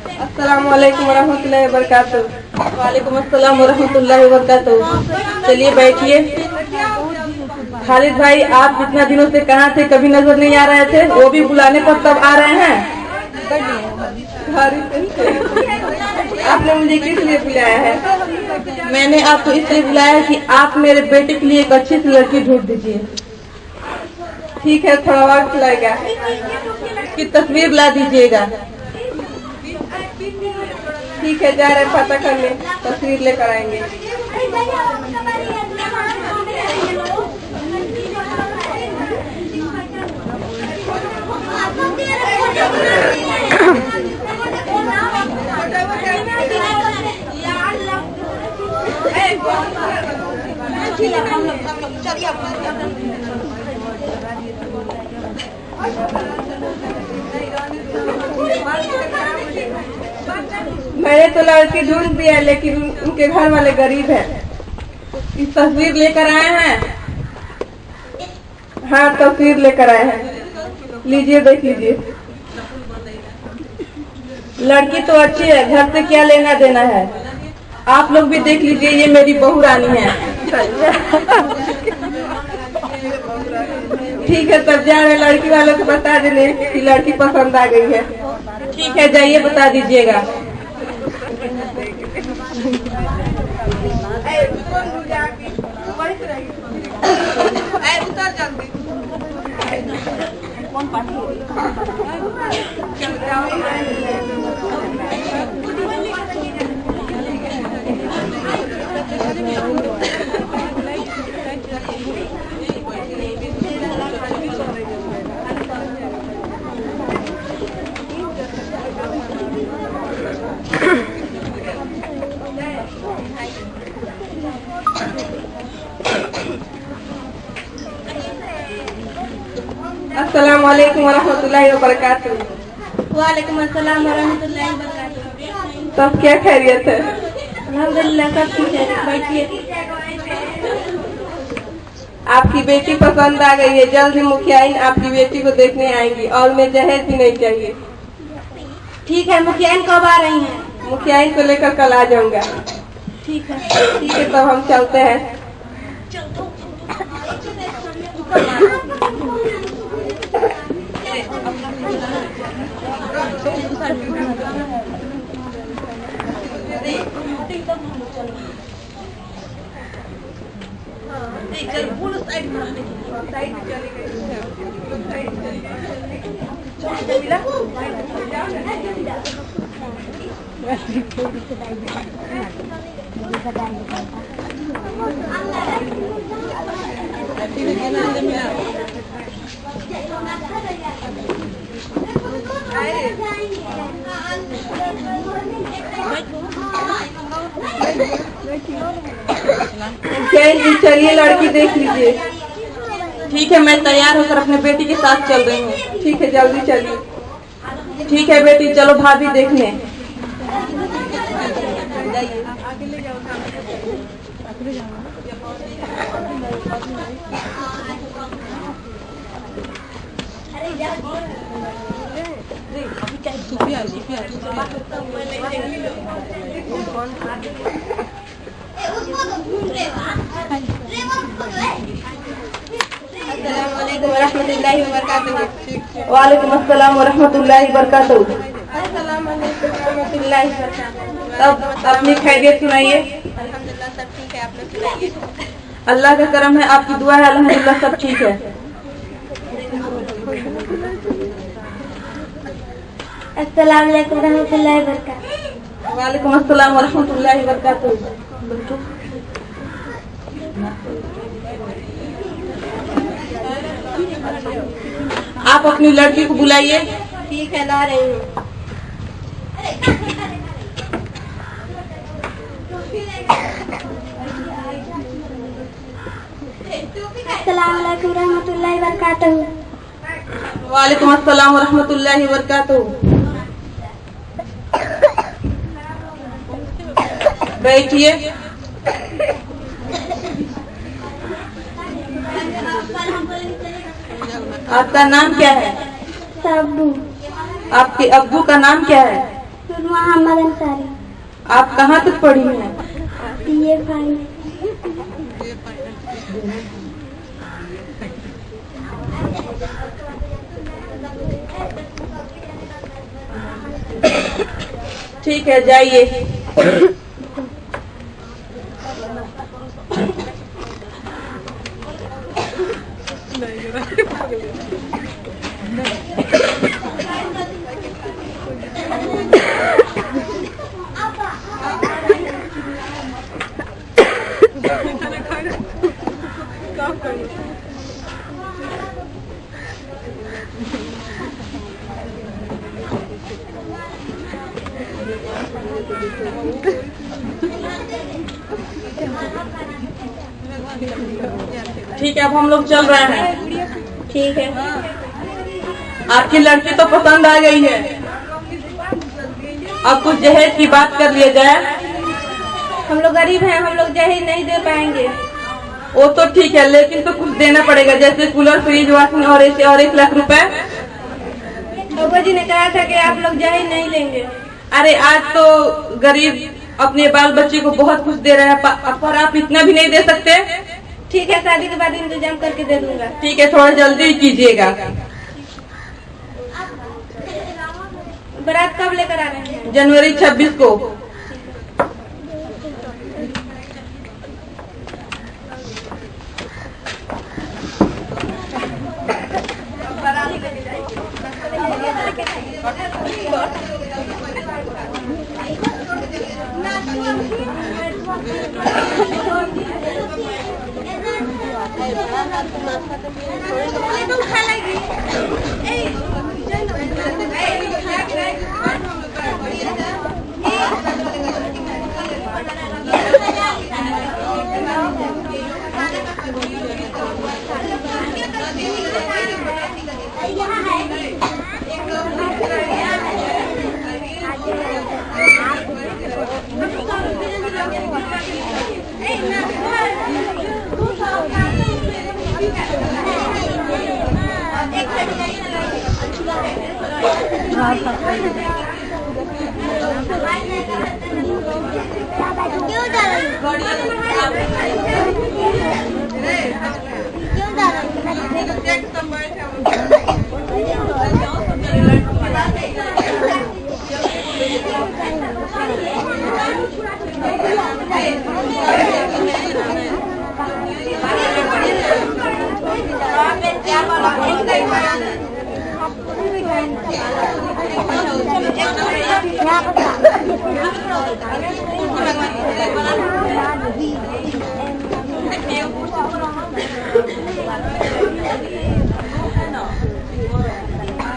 अस्सलामुअलैकुम वरहमतुल्लाहि वबरकातुहू। वालेकुम अस्सलाम वरहमतुल्लाहि वबरकातुहू। चलिए बैठिए। खालिद भाई, आप इतना दिनों से कहाँ थे? कभी नजर नहीं आ रहे थे, वो भी बुलाने पर तब आ रहे हैं। आपने मुझे किस लिए बुलाया है? मैंने आपको इसलिए बुलाया कि आप मेरे बेटे के लिए एक अच्छी सी लड़की ढूंढ दीजिए। ठीक है, थोड़ा वक्त लगेगा। इसकी तस्वीर ला दीजिएगा। ठीक है, जा रहे पता करने, तस्वीर लेकर आएंगे। मैंने तो लड़की ढूंढ दिया, लेकिन उनके घर वाले गरीब हैं। इस तस्वीर लेकर आए हैं। हाँ, तस्वीर लेकर आए हैं, लीजिए, देख लीजिए। लड़की तो अच्छी है, घर से क्या लेना देना है। आप लोग भी देख लीजिए, ये मेरी बहू रानी है। ठीक है, तब जा रहे लड़की वालों को बता देने कि लड़की पसंद आ गई है। ठीक है, जाइए, बता दीजिएगा। अस्सलामुअलैकुम वरहमतुल्लाहि वबरकातुहू। वालेकुम अस्सलाम वरहमतुल्लाहि वबरकातुहू। सब क्या खैरियत है? अल्हम्दुलिल्लाह, सब ठीक है, बैठिए। आपकी बेटी पसंद आ गई है। जल्द ही मुखियाइन आपकी बेटी को देखने आएंगी और उन्हें जहेज भी नहीं चाहिए। ठीक है, मुखियाइन कब आ रही हैं? मुखियाइन को लेकर कल आ जाऊंगा। ठीक है। ठीक है, तब हम चलते हैं। चलिए, लड़की देख लीजिए। ठीक है, मैं तैयार होकर अपने बेटी के साथ चल रही हूँ। ठीक है, जल्दी चलिए। ठीक है बेटी, चलो भाभी देखने। वालेकुम अस्सलाम वरहमतुल्लाहि वबरकातुहू। तब अपनी खैरियत सुनाइए। अल्हम्दुलिल्लाह, सब ठीक है, आप लोग सुनाइए। अल्लाह का करम है, आपकी दुआ है, अल्हम्दुलिल्लाह सब ठीक है। अस्सलाम वालेकुम रहमतुल्लाहि वबरकातुहू। वालेकुम अस्सलाम वरहमतुल्लाहि वबरकातुहू। आप अपनी लड़की को बुलाइए। ठीक है, ला रही हूँ। अस्सलाम वालेकुम रहमतुल्लाहि वबरकातुहू। वालेकुम अस्सलाम वरहमतुल्लाहि वबरकातुहू। बैठिए। आपका नाम क्या है? अब्बू। आपके अब्बू का नाम क्या है? नूर मोहम्मद अंसारी। आप कहाँ तक पढ़ी हैं? BA final. ठीक है, जाइए। ठीक है, अब हम लोग चल रहे हैं। ठीक है। आपकी लड़की तो पसंद आ गई है, अब कुछ जहेज की बात कर लिया जाए। हम लोग गरीब हैं, हम लोग जहेज नहीं दे पाएंगे। वो तो ठीक है, लेकिन तो कुछ देना पड़ेगा, जैसे कूलर, फ्रिज, वॉशिंग और 1 लाख रुपए। बाबा जी ने कहा था कि आप लोग जहेज नहीं लेंगे। अरे आज तो गरीब अपने बाल बच्चे को बहुत कुछ दे रहे हैं, पर आप इतना भी नहीं दे सकते। ठीक है, शादी के बाद इंतजाम करके दे दूंगा। ठीक है, थोड़ा जल्दी कीजिएगा। बारात कब लेकर आ रहे हैं? जनवरी 26 को।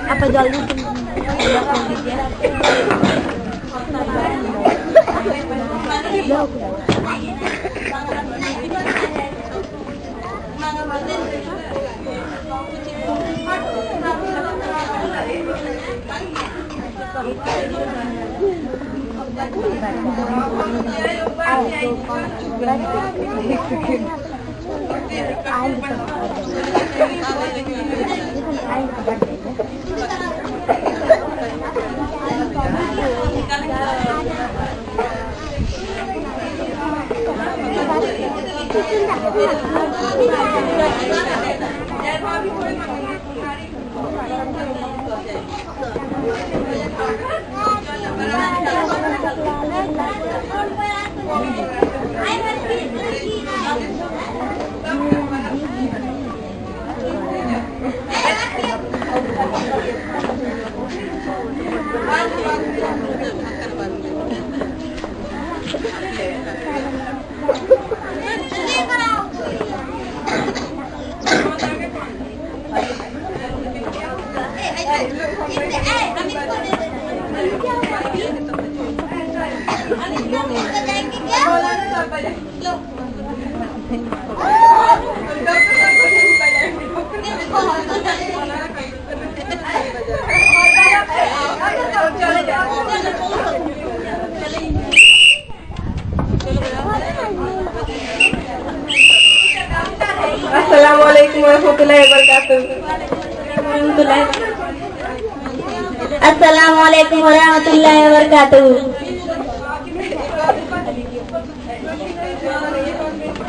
आप जल्दी अस्सलामुअलैकुम वरहमतुल्लाहि वबरकातुहू। अस्सलाम वालेकुम व रहमतुल्लाहि व बरकातुहू।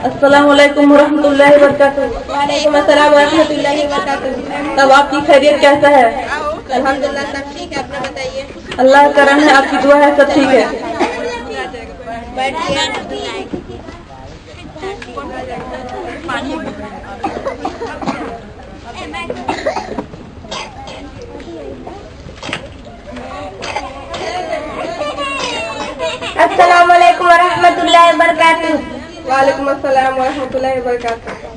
अस्सलाम वालेकुम रहमतुल्लाहि व बरकातुहू। वालेकुम अस्सलाम व रहमतुल्लाहि व बरकातुहू। तब आपकी खैरियत कैसा है? अल्हम्दुलिल्लाह सब ठीक है, अपना बताइए। अल्लाह का करम है, आपकी दुआ है, सब ठीक है। अस्सलाम वालेकुम व रहमतुल्लाहि व बरकातुहू। वालेकुम अस्सलाम व रहमतुल्लाहि व बरकातुहू।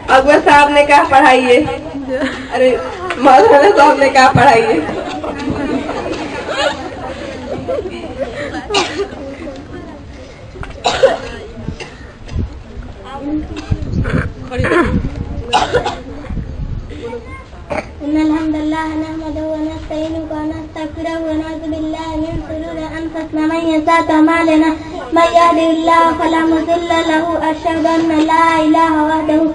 अकबर साहब ने कहा पढ़ाइए। अरे मौलाना साहब ने कहा पढ़ाइए। इन्नल हम्दुलिल्लाह नहमदुहु व नस्तईनुहु व नस्तगफिरुहु व नऊज़ु बिल्लाहि मिन शुरूरि अनफुसिना व मिन सय्यिआति अमालिना मन यहदिहिल्लाहु फला मुदिल्ल लहु अशहदु अन्ना ला इलाहा वहदहु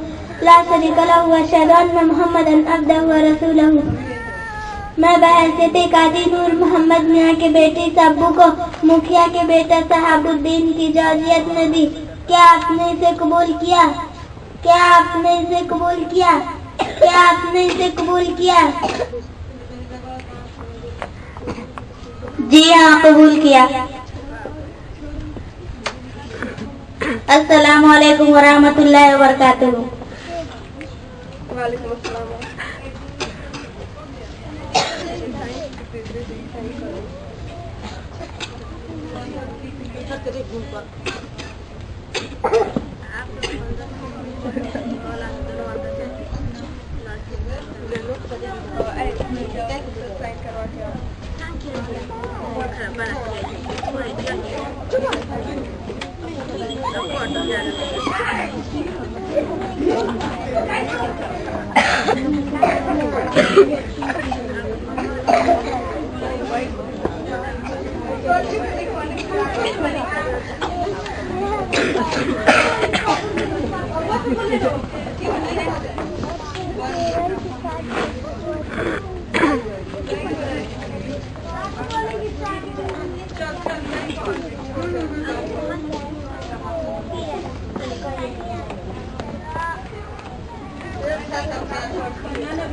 ला शरीका लहु व अशहदु अन्ना मुहम्मदन अब्दुहु व रसूलुहु। मैं बहैसियत काजी नूर मोहम्मद मियां के बेटे सब्बू को मुखिया के बेटा सहाबुद्दीन की जाजियत में दी। क्या आपने इसे कबूल किया? क्या आपने इसे कबूल किया? क्या आपने इसे कबूल किया? जी हाँ, कबूल किया। अस्सलाम वालेकुम व रहमतुल्लाहि व बरकातुहू। वालेकुम अस्सलाम।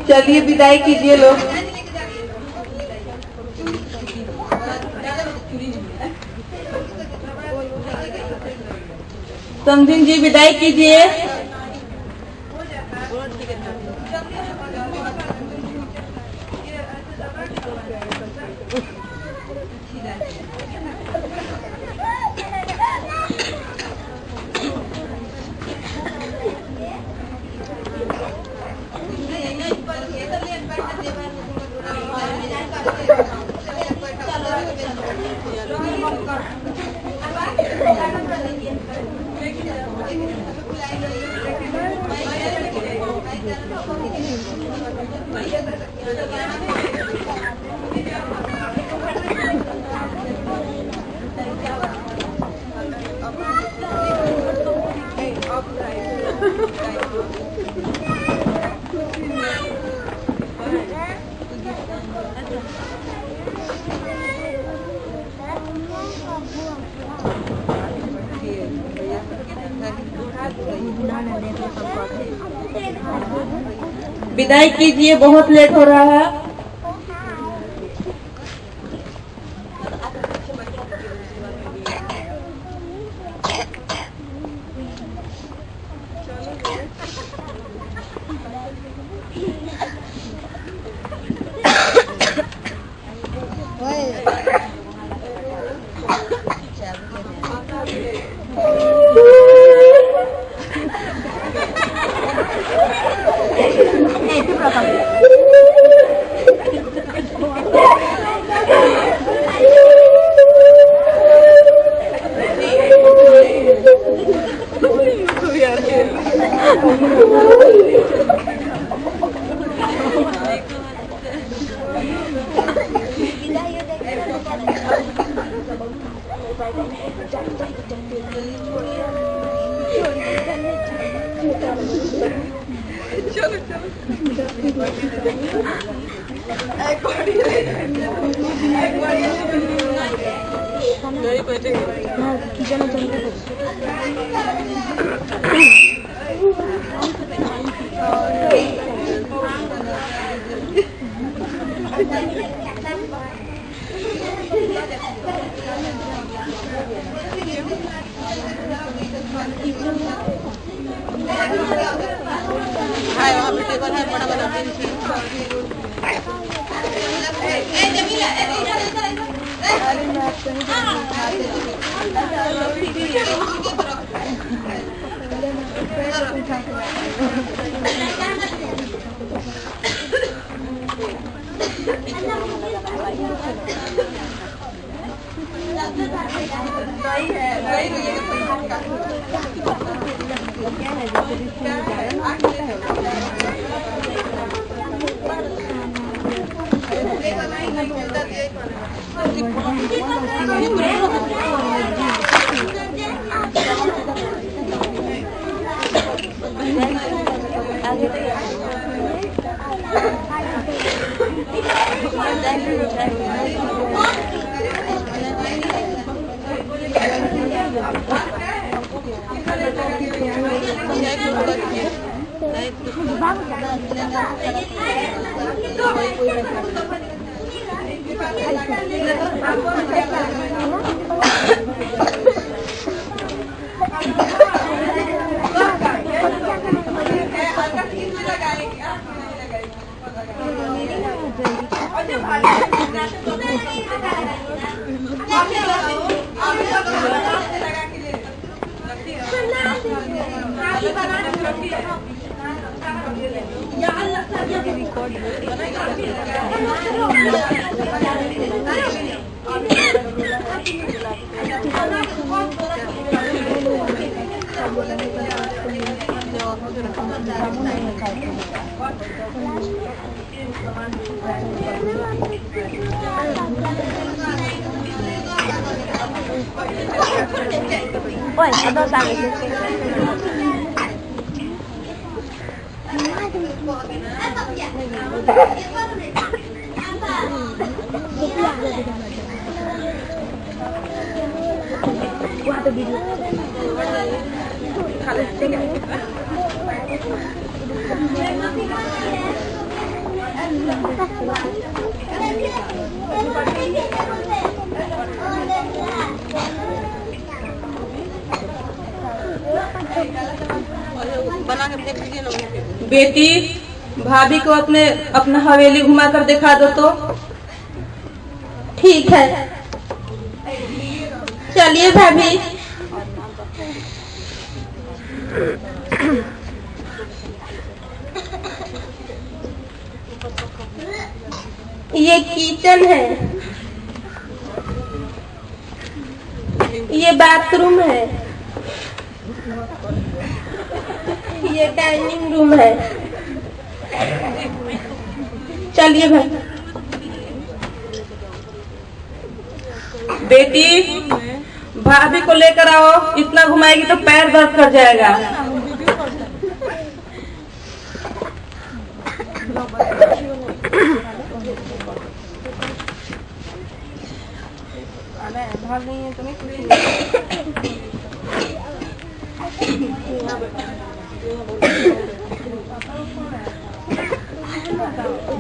चलिए विदाई कीजिए लोग। समझिन जी विदाई कीजिए। विदाई कीजिए, बहुत लेट हो रहा है। वहाँ पे टेबल है बड़ा वाला बेंच Ôi, ở đâu ra बेटी, भाभी को अपना हवेली घुमा कर दिखा दो तो। ठीक है, चलिए भाभी। ये किचन है, ये बाथरूम है, ये डाइनिंग रूम है। चलिए भाई। बेटी, भाभी को लेकर आओ, इतना घुमाएगी तो पैर दर्द कर जाएगा।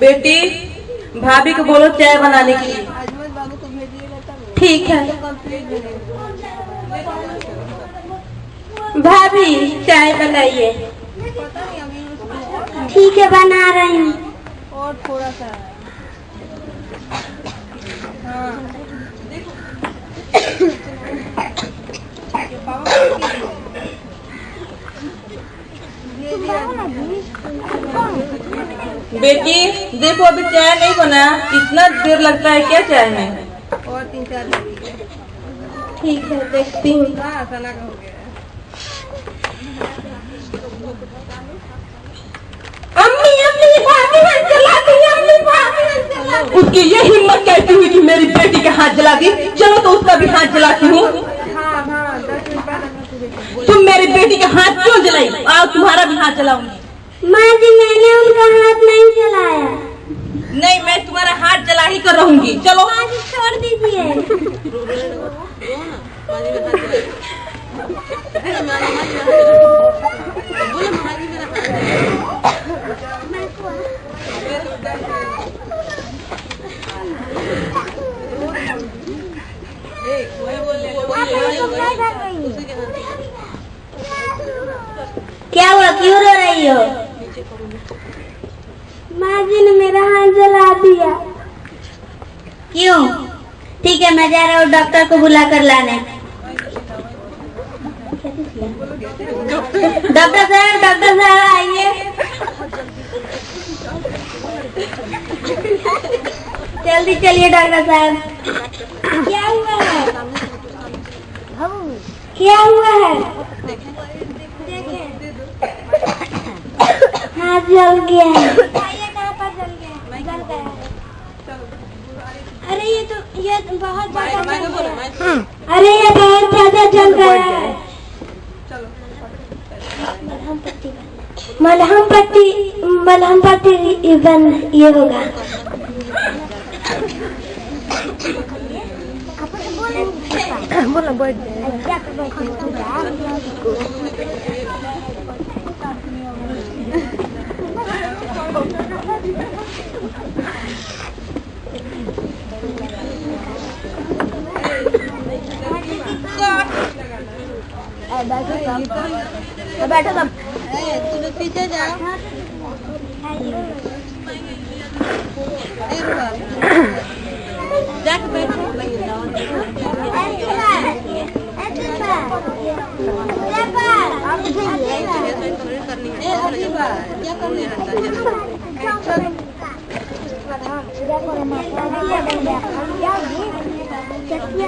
बेटी, भाभी को बोलो चाय बनाने के लिए। ठीक है भाभी, चाय बनाइए। ठीक है, बना रही हूँ। और थोड़ा सा बेटी, देखो अभी चाय नहीं बना, इतना देर लगता है क्या चाय में? और 3-4 मिनट। ठीक है, देखती हूँ। अम्मी अम्मी, भाभी हाथ जला दी, अम्मी भाभी हाथ जला दी। उसकी ये हिम्मत कैसी हुई कि मेरी बेटी के हाथ जला दी? चलो तो उसका तुम मेरी बेटी के हाथ क्यों जलाई? आओ तुम्हारा भी हाथ जलाऊंगी। माँ जी मैंने उनका हाथ नहीं जलाया। नहीं, मैं तुम्हारा हाथ जला ही कर रहूंगी। चलो माँ जी छोड़ दीजिए। क्या हुआ, क्यों रो रही हो? माँ जी ने मेरा हाथ जला दिया। क्यों? ठीक है, मैं जा रहा हूँ डॉक्टर को बुला कर लाने। डॉक्टर साहब आइए। जल्दी चलिए डॉक्टर साहब। क्या हुआ है? क्या हुआ है? हाथ जल गया है। कहाँ पर जल गया? जल गया है। अरे ये तो बहुत ज्यादा जल गया। अरे ये बहुत ज्यादा जल गया है। मलहम पट्टी बंद ये होगा। बोलो बैठो सब। पीछे जाओ। जाके बैठो।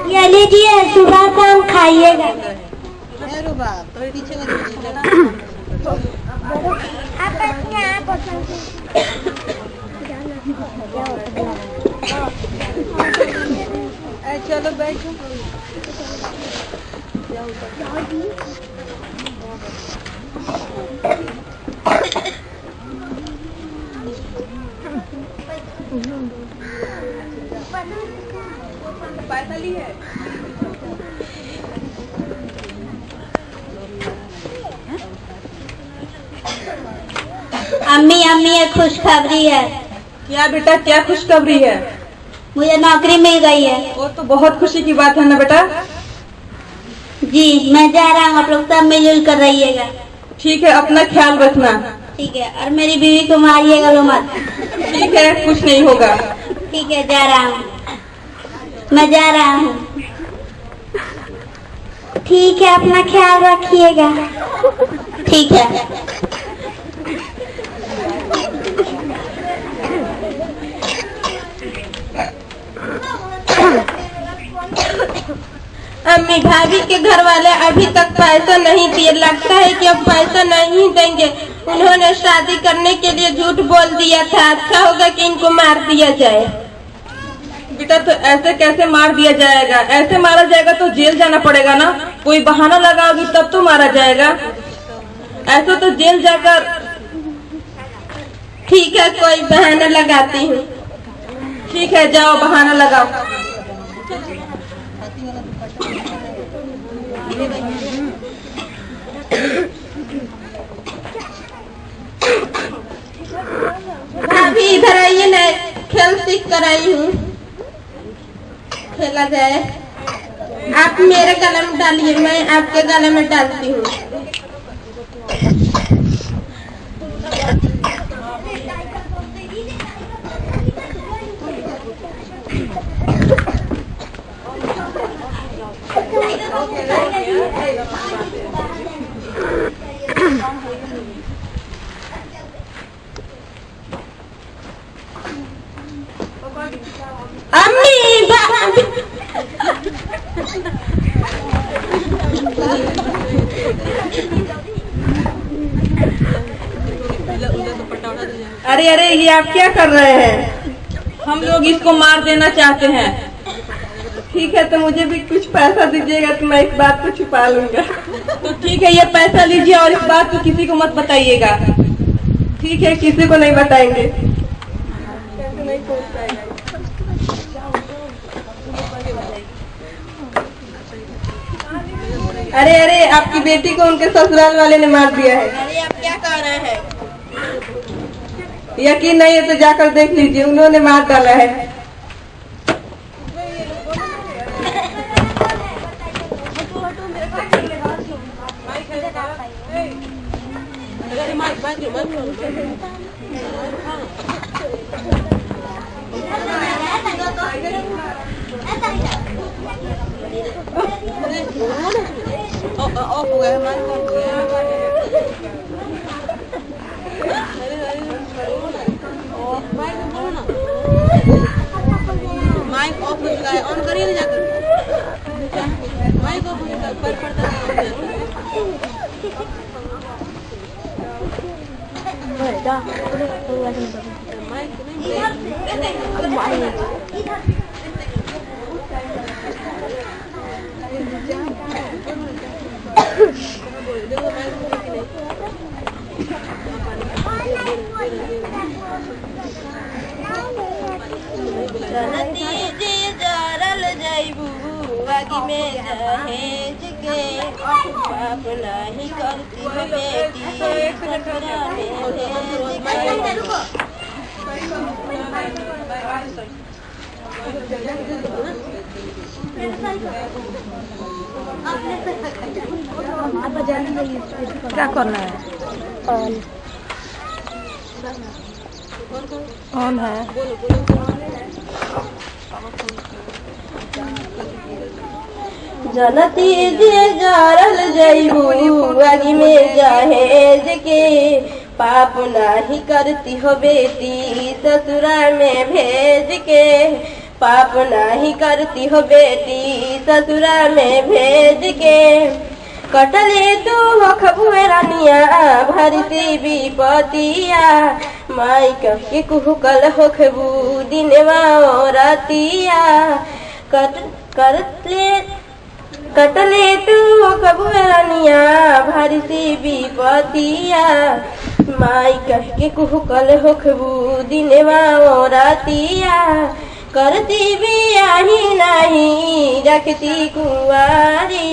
ये लीजिए, सुबह शाम खाइएगा। चलो बैठो। पैदल है। अम्मी ये खुशखबरी है। क्या बेटा, क्या खुशखबरी है? मुझे नौकरी मिल गई है। वो तो बहुत खुशी की बात है ना बेटा। जी मैं जा रहा हूँ, आप लोग सब मिलजुल कर रहिएगा। ठीक है, अपना ख्याल रखना। ठीक है, और मेरी बीवी को मारिएगा लो मत। ठीक है, कुछ नहीं होगा। ठीक है, जा रहा हूँ, मैं जा रहा हूँ। ठीक है, अपना ख्याल रखिएगा। ठीक है। अम्मी, भाभी के घर वाले अभी तक पैसा नहीं दिए। लगता है कि अब पैसा नहीं देंगे। उन्होंने शादी करने के लिए झूठ बोल दिया था। अच्छा होगा कि इनको मार दिया जाए। बेटा, तो ऐसे कैसे मार दिया जाएगा? ऐसे मारा जाएगा तो जेल जाना पड़ेगा ना। कोई बहाना लगाओगी तब तो मारा जाएगा। ऐसे तो जेल जाकर। ठीक है, कोई बहाना लगाती हूँ। ठीक है, जाओ बहाना लगाओ। भाभी इधर आइए ना, खेल सीख कर आई हूँ। खेला जाए। आप मेरे गले में डालिए, मैं आपके गले में डालती हूँ। अरे अरे, ये आप क्या कर रहे हैं? हम लोग इसको मार देना चाहते हैं। ठीक है, तो मुझे भी कुछ पैसा दीजिएगा तो मैं इस बात को छुपा लूंगा। तो ठीक है, ये पैसा लीजिए और इस बात को किसी को मत बताइएगा। ठीक है, किसी को नहीं बताएंगे। अरे अरे, आपकी बेटी को उनके ससुराल वाले ने मार दिया है। अरे आप क्या कह रहे हैं? यकीन नहीं है तो जाकर देख लीजिए, उन्होंने मार डाला है। ऑफ हो गया, माइक ऑफ हो गया। माइक ऑफ हो चुका है, ऑन करिए ना जाकर। माइक ऑफ हो चुका है, पर पड़ता है। बागी में दहेज के बाप नहीं करती बेटी ससुरा में भेज क्या करना है? ऑन है। जनती जे जारल जईबू आगी में जहेज के पाप नाही करती हो बेटी ससुरा में भेज के पाप नाही करती हो बेटी ससुरा में भेज के कटले तू हो खबुए रानिया भरती विपतिया माई के कुहकल हो खबू दिनवा रातिया कटले तू हो खबुए रानिया भरती विपतिया माई के कुहकल हो खबू दिनवा रातिया करती भी आही नहीं रखती कुंवारी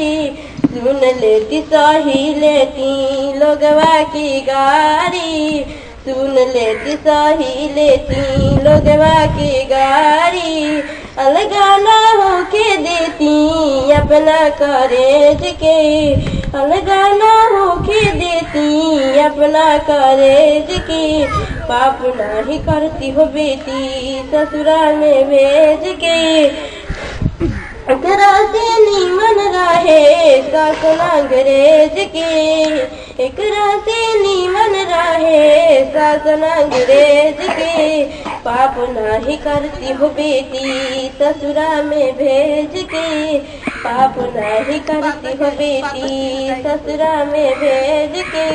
सुन लेती सही लेती लोगवा की गारी सुन लेती सही लेती लोगवा की गारी अलगा ना होके देती अपना करेज के अलगा ना होके देती अपना करेज के पाप नहीं करती हो बेटी ससुरा में भेज के एकरा से नीमन रहे सासन अंग्रेज के एकरा से नीमन रहे सासन अंग्रेज के पाप नहीं करती हो बेटी ससुरा में भेज के पाप नहीं करती हो बेटी ससुरा में भेज के।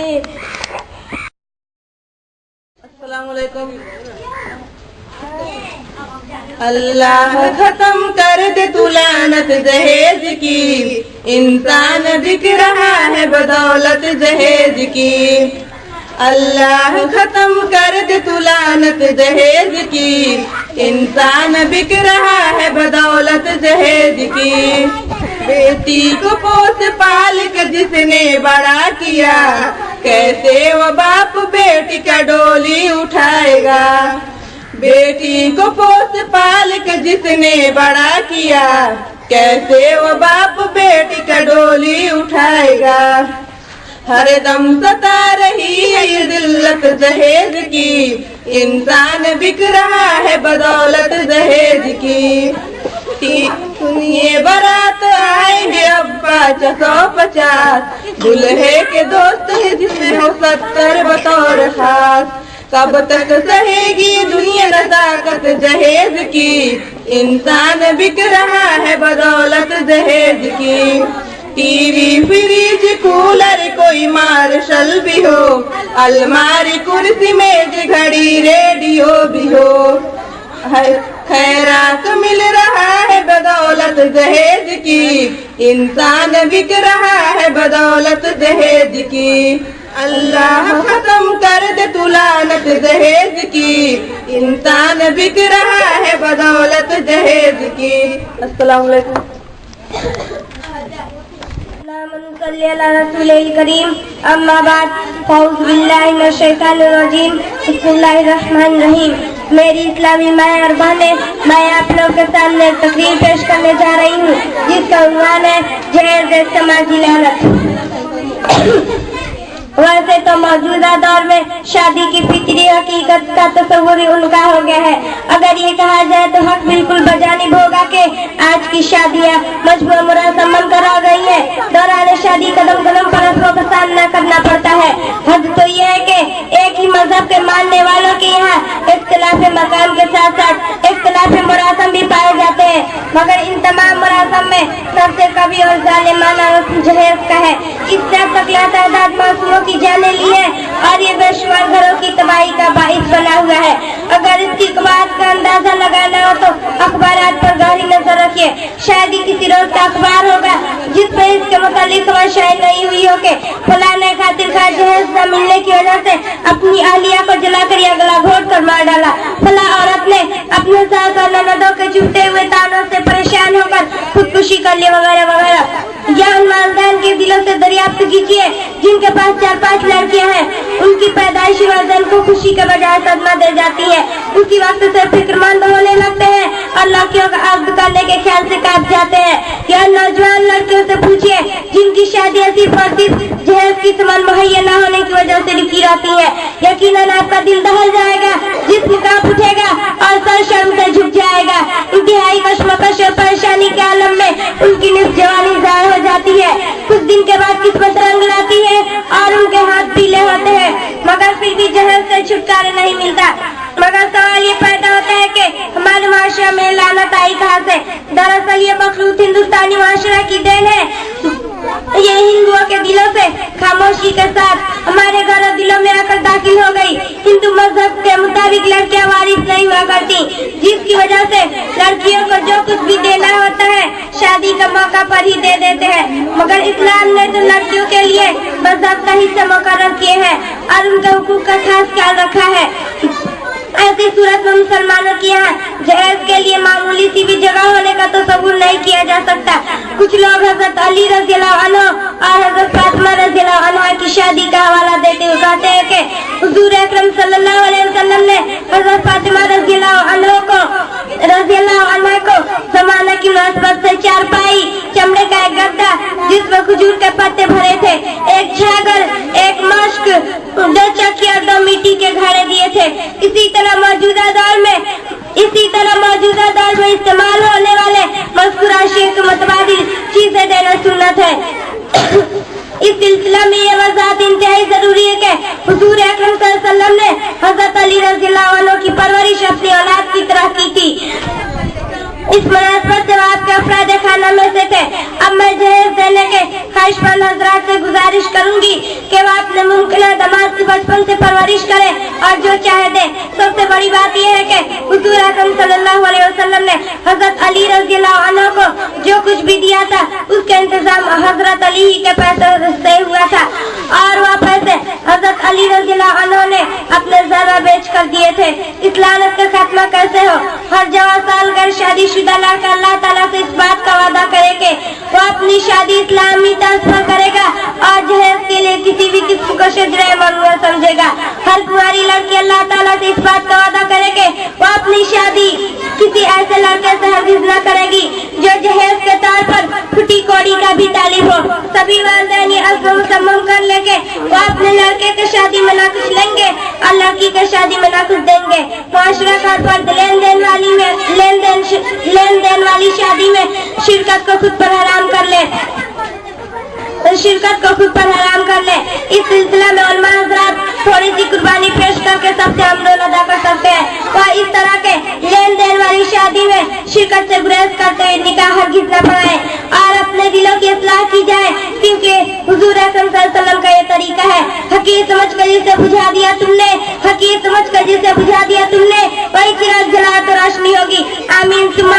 अस्सलाम वालेकुम। अल्लाह खत्म कर दे तू लानत दहेज की, इंसान बिक रहा है बदौलत दहेज की। अल्लाह खत्म कर दे तू लानत दहेज की, इंसान बिक रहा है बदौलत दहेज की। बेटी को पोस पाल कर जिसने बड़ा किया, कैसे वो बाप बेटी का डोली उठाएगा। बेटी को पोस पाल कर जिसने बड़ा किया, कैसे वो बाप बेटी का डोली उठाएगा। हर दम सता रही है ये दिल्लत दहेज की, इंसान बिक रहा है बदौलत दहेज की। सुनिए बारात आएंगे अब्बा 650, दुल्हे के दोस्त है जिसमें हो 70 बतौर खास। कब तक सहेगी दुनिया नजाकत दहेज की, इंसान बिक रहा है बदौलत दहेज की। टीवी फ्रिज कूलर कोई मार्शल भी हो, अलमारी कुर्सी मेज घड़ी रेडियो भी हो, खैरात मिल रहा है बदौलत दहेज की, इंसान बिक रहा है बदौलत दहेज की। अल्लाह खत्म कर दे तू लानत दहेज की, इंसान बिक रहा है बदौलत दहेज की। अस्सलाम वालेकुम। करीम अम्मा बाद औज़ु बिल्लाहि मिनश शैतानिर रजीम बिस्मिल्लाहिर्रहमानिर्रहीम। मेरी इस्लामी माए और बहने, मैं आप लोगों के सामने तकरीर पेश करने जा रही हूँ जिसका उन्वान है जहेज समाजी लानत। वैसे तो मौजूदा दौर में शादी की फिक्री हकीकत का तस्वुर उनका हो गया है। अगर ये कहा जाए तो हक बिल्कुल बजानिब होगा कि आज की शादियाँ मजबूर मुरासम बनकर आ गई है। दौरान शादी कदम कदम पर रस्मों का सामना करना पड़ता है। हद तो ये है कि एक ही मजहब के मानने वालों के यहाँ इख्तिलाफ मकाम के साथ साथ इख्तिलाफ मुरासम भी पाए जाते हैं, मगर इन तमाम मुरासम में सबसे कभी और जालिमाना रस्म जहेज का है। इससे अब तक लातादाद मासूमों की जाने ली है और ये बेशुमार घरों की तबाही का बाइस बना हुआ है। अगर इसकी बात का अंदाजा लगाना हो तो अखबारात पर गहरी नजर रखिए। शायद ही किसी रोज का अखबार होगा जिसमें इसके मुतालिक खबर शायद नहीं हुई हो कि फलाने खातिर खा जहेज न मिलने की वजह से अपनी अहलिया को जलाकर या गला घोट कर मार डाला। फला औरत ने अपने सास और ननदों के चुभते हुए तानों से परेशान होकर खुदकुशी कर ली वगैरह वगैरह। या उन वालिदैन के दिलों से दरियाफ्त कीजिए जिनके पास 4-5 लड़कियां हैं, उनकी पैदाइशी वालिदैन को खुशी के बजाय सदमा दे जाती है। उसी वक्त से फिक्रमंद होने लगते हैं और लड़कियों का अर्ज करने के ख्याल से काट जाते हैं। या नौजवान लड़कियों से पूछिए जिनकी शादी सिर्फ और सिर्फ जहेज की सामान मुहैया न होने की वजह से रुकी रहती है। यकीनन आपका दिल दहल जाएगा, जिस्म कांप उठेगा और सर शर्म से झुक जाएगा। इंतहाई कशमकश और परेशानी के आलम में उनकी निस्फ जवानी जाहिर हो जाती है। कुछ दिन के बाद किस्मत रंग लाती है और उनके हाथ पीले होते हैं, मगर फिर भी जहेज से छुटकारा नहीं मिलता। मगर सवाल ये पैदा होता है कि हमारे माशरा में लानत आई कहाँ से? दरअसल ये मखलूत हिंदुस्तानी माशरा की देन है। ये हिंदुओं के दिलों से खामोशी के साथ हमारे घरों दिलों में आकर दाखिल हो गई। हिंदू मजहब के मुताबिक लड़कियां वारिस नहीं हुआ करती, जिसकी वजह से लड़कियों को जो कुछ भी देना होता है शादी का मौका पर ही दे देते हैं। मगर इस्लाम ने तो लड़कियों के लिए मजहब का हिस्सा मुकर्रर किए हैं और उनके हुकूक का खास ख्याल रखा है। ऐसी सूरत में मुसलमानों के यहाँ जहेज के लिए मामूली सी भी जगह होने का तो तस्वुर नहीं किया जा सकता। कुछ लोग हजरत अली रज़ियल्लाहु अन्हु और हजरत फातिमा रज़ियल्लाहु अन्हा की शादी का हवाला देते हुए कहते हैं कि हुजूर अकरम सल्लल्लाहु अलैहि वसल्लम ने हजरत फातिमा रज़ियल्लाहु अन्हा को जमाना की मुनासबत से चारपाई, चमड़े का एक गद्दा जिसमें खजूर के पत्ते भरे थे, एक छागर, एक मश्क, 2 चक्की और 2 मिट्टी के घड़े दिए थे। इसी तरह मौजूदा दौर में इस्तेमाल होने वाले मज़कूरा अशिया के मुतबादिल चीजें देना सुन्नत है। इस सिलसिला में ये वज़ाहत इंतहाई जरूरी है कि हुजूर अकरम सल्लल्लाहु अलैहि वसल्लम ने हज़रत अली रज़ियल्लाहु अन्हु की परवरिश अपनी औलाद की तरह की थी। इस मुनासबत से आपके अफराद खाना में से थे। अब मैं जहेज देने के ख्वाहिशमंद हजरात से गुजारिश करूंगी कि वह अपने मुमकिन दामाद की बचपन से परवरिश करे और जो चाहे दे। सबसे बड़ी बात यह है कि हुजूर अकरम सल्लल्लाहु अलैहि वसल्लम ने हजरत अली रज़ियल्लाहु अन्हु को जो कुछ भी दिया था उसका इंतजाम हजरत अली ही के पैसे से हुआ था और वह पैसे हजरत अली रज़ियल्लाहु अन्हु ने अपने ज़रा बेच कर दिए थे। इस लानत का खात्मा कैसे हो? हर जवान सालगर्भ शादीशुदा लड़का अल्लाह ताला से इस बात का वादा करे कि वो अपनी शादी इस्लामी तर्ज पर करेगा और जहेज के लिए किसी भी किस्म को शजरे ममनूअ समझेगा। हर कुंवारी लड़की अल्लाह ताला से इस बात का वादा करे कि वो अपनी शादी किसी ऐसे लड़के से हरगिज़ न करेगी जो जहेज के तौर पर फुटी कौड़ी का भी तालिब हो। सभी वालिदैन ये अज़्म मुसम्मम कर लेके वो अपने लड़के के शादी में ना कुछ लेंगे और लड़की के शादी में ना कुछ देंगे। मुआशरा का फर्द लेन देन वाली शादी में शिरकत को खुद पर हराम कर ले। इस सिलसिला में उलमा हज़रात थोड़ी सी कुर्बानी पेश करके सबसे हमदोल अदा कर सकते हैं। वह इस तरह के लेन देन वाली शादी में शिरकत से गुरेज करते हुए निकाह हरगिज़ न पढ़ाएं और अपने दिलों की इस्लाह की जाए, क्योंकि हुजूर अकरम सल्लल्लाहु अलैहि वसल्लम का ये तरीका है। हकीर समझ कर जिसे बुझा दिया तुमने, वही चिराग जला तो रोशनी होगी। आमीन सुम्मा